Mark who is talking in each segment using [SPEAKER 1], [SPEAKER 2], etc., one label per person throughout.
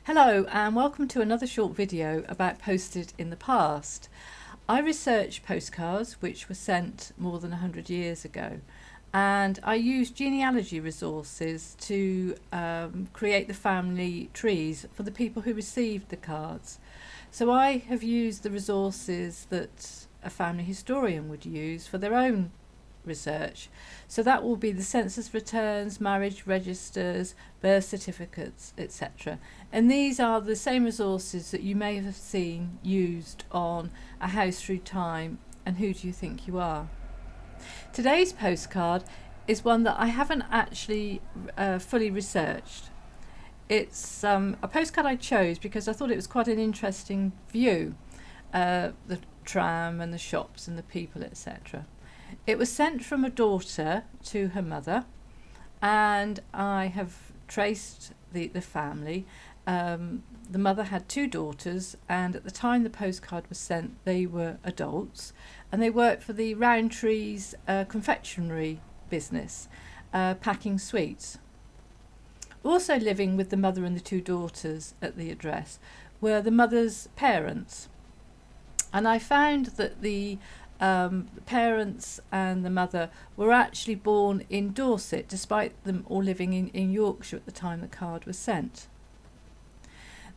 [SPEAKER 1] Hello and welcome to another short video about posted in the past. I researched postcards which were sent more than 100 years ago, and I used genealogy resources to create the family trees for the people who received the cards. So I have used the resources that a family historian would use for their own research. So that will be the census returns, marriage registers, birth certificates, etc. And these are the same resources that you may have seen used on A House Through Time and Who Do You Think You Are? Today's postcard is one that I haven't actually fully researched. It's a postcard I chose because I thought it was quite an interesting view, the tram and the shops and the people, etc. It was sent from a daughter to her mother, and I have traced the family. The mother had two daughters, and at the time the postcard was sent they were adults, and they worked for the Rowntree's confectionery business, packing sweets. Also living with the mother and the two daughters at the address were the mother's parents, and I found that the parents and the mother were actually born in Dorset, despite them all living in Yorkshire at the time the card was sent.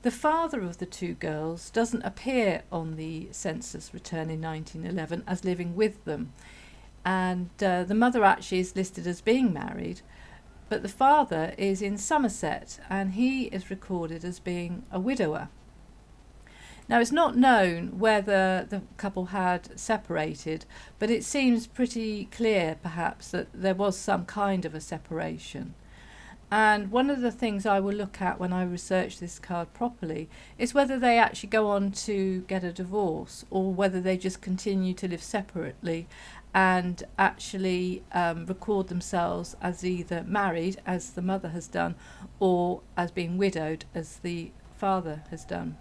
[SPEAKER 1] The father of the two girls doesn't appear on the census return in 1911 as living with them, and the mother actually is listed as being married, but the father is in Somerset and he is recorded as being a widower. Now, it's not known whether the couple had separated, but it seems pretty clear perhaps that there was some kind of a separation. And one of the things I will look at when I research this card properly is whether they actually go on to get a divorce, or whether they just continue to live separately and actually record themselves as either married, as the mother has done, or as being widowed, as the father has done.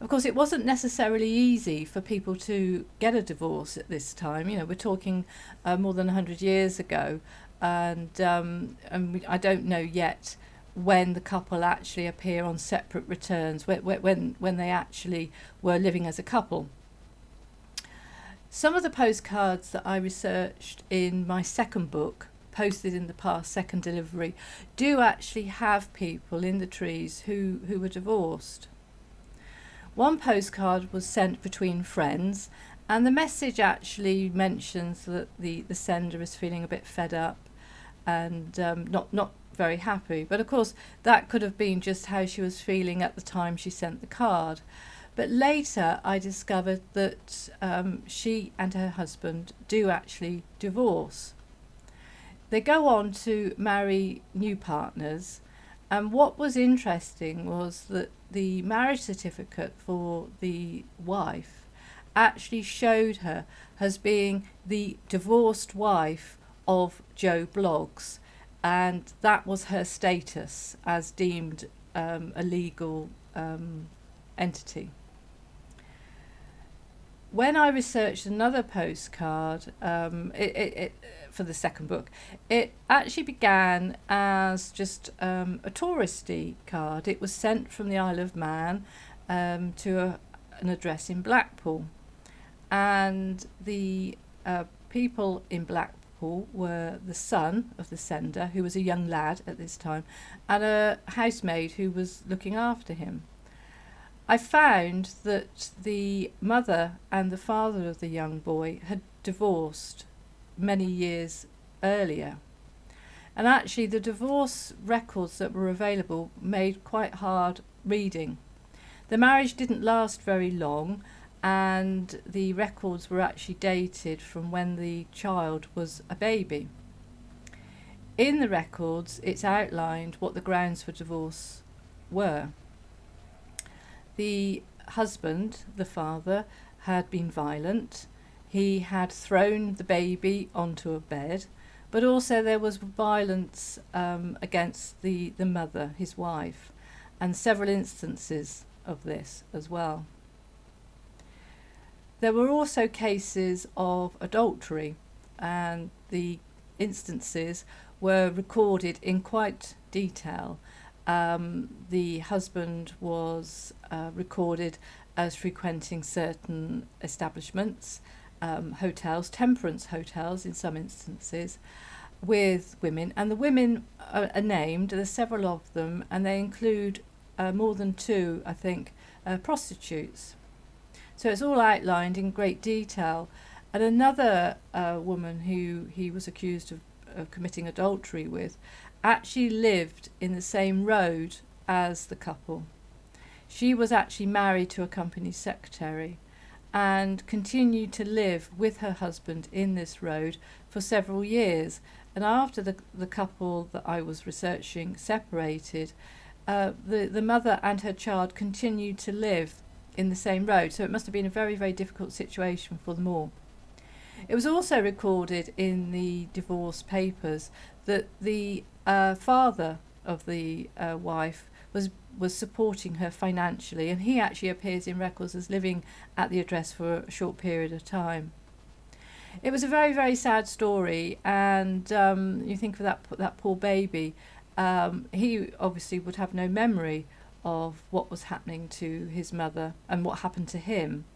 [SPEAKER 1] Of course, it wasn't necessarily easy for people to get a divorce at this time. You know, we're talking more than 100 years ago, and I don't know yet when the couple actually appear on separate returns, when they actually were living as a couple. Some of the postcards that I researched in my second book, Posted in the Past, Second Delivery, do actually have people in the trees who were divorced. One postcard was sent between friends, and the message actually mentions that the sender is feeling a bit fed up and not very happy. But of course, that could have been just how she was feeling at the time she sent the card. But later I discovered that she and her husband do actually divorce. They go on to marry new partners. And what was interesting was that the marriage certificate for the wife actually showed her as being the divorced wife of Joe Bloggs, and that was her status as deemed a legal entity. When I researched another postcard for the second book, it actually began as just a touristy card. It was sent from the Isle of Man to an address in Blackpool, and the people in Blackpool were the son of the sender, who was a young lad at this time, and a housemaid who was looking after him. I found that the mother and the father of the young boy had divorced many years earlier. And actually the divorce records that were available made quite hard reading. The marriage didn't last very long, and the records were actually dated from when the child was a baby. In the records, it's outlined what the grounds for divorce were. The husband, the father, had been violent. He had thrown the baby onto a bed, but also there was violence against the mother, his wife, and several instances of this as well. There were also cases of adultery, and the instances were recorded in quite detail, the husband was recorded as frequenting certain establishments, hotels, temperance hotels in some instances, with women, and the women are named. There's several of them, and they include more than two, I think, prostitutes. So it's all outlined in great detail. And another woman who he was accused of committing adultery with actually lived in the same road as the couple. She was actually married to a company secretary and continued to live with her husband in this road for several years. And after the couple that I was researching separated, the mother and her child continued to live in the same road. So it must have been a very, very difficult situation for them all. It was also recorded in the divorce papers that the father of the wife was supporting her financially, and he actually appears in records as living at the address for a short period of time. It was a very, very sad story, and you think of that poor baby. He obviously would have no memory of what was happening to his mother and what happened to him,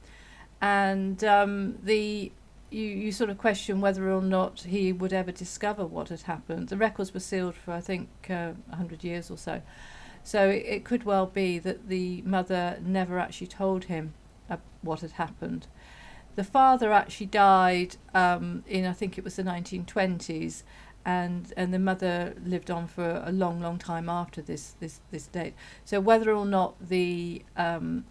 [SPEAKER 1] and you sort of question whether or not he would ever discover what had happened. The records were sealed for, I think, 100 years or so. So it could well be that the mother never actually told him what had happened. The father actually died in, I think it was the 1920s, and the mother lived on for a long, long time after this date. So whether or not the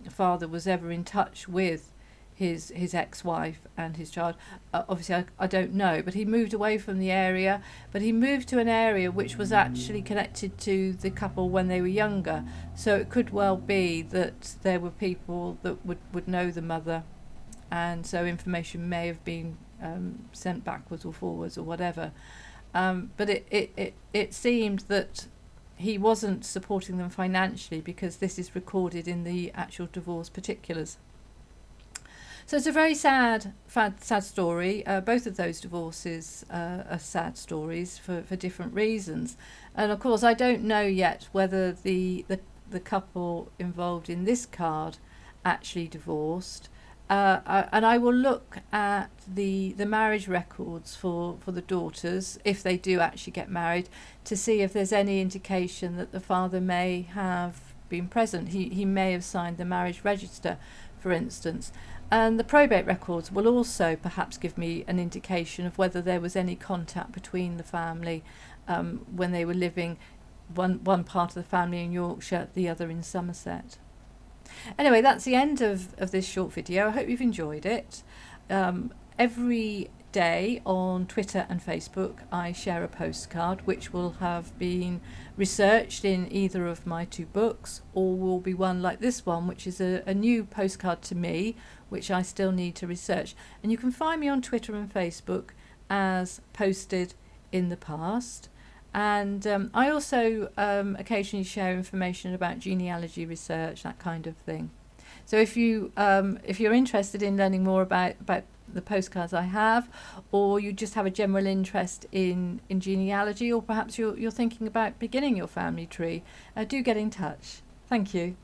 [SPEAKER 1] father was ever in touch with his ex-wife and his child, obviously I don't know, but he moved away from the area, but he moved to an area which was actually connected to the couple when they were younger. So it could well be that there were people that would know the mother, and so information may have been sent backwards or forwards or whatever. But it seemed that he wasn't supporting them financially, because this is recorded in the actual divorce particulars. So it's a very sad story. Both of those divorces are sad stories for different reasons. And of course, I don't know yet whether the couple involved in this card actually divorced. And I will look at the marriage records for the daughters, if they do actually get married, to see if there's any indication that the father may have been present. He may have signed the marriage register, for instance. And the probate records will also perhaps give me an indication of whether there was any contact between the family when they were living, one part of the family in Yorkshire, the other in Somerset. Anyway, that's the end of this short video. I hope you've enjoyed it. Every day on Twitter and Facebook I share a postcard which will have been researched in either of my two books, or will be one like this one, which is a new postcard to me, which I still need to research. And you can find me on Twitter and Facebook as Posted in the Past. And I also occasionally share information about genealogy research, that kind of thing. So if you're interested in learning more about the postcards I have, or you just have a general interest in genealogy, or perhaps you're thinking about beginning your family tree, do get in touch. Thank you.